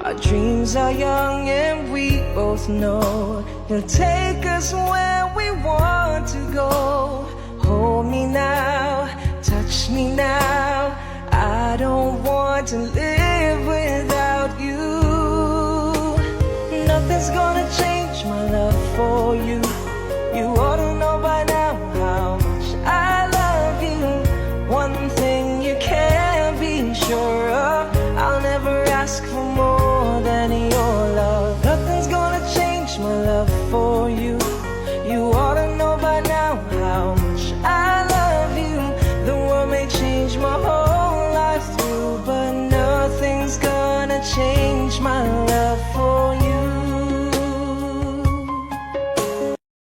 Our dreams are young and we both know he'll take us where we want to go. Hold me now, touch me now, I don't want to live without you. Nothing's gonna change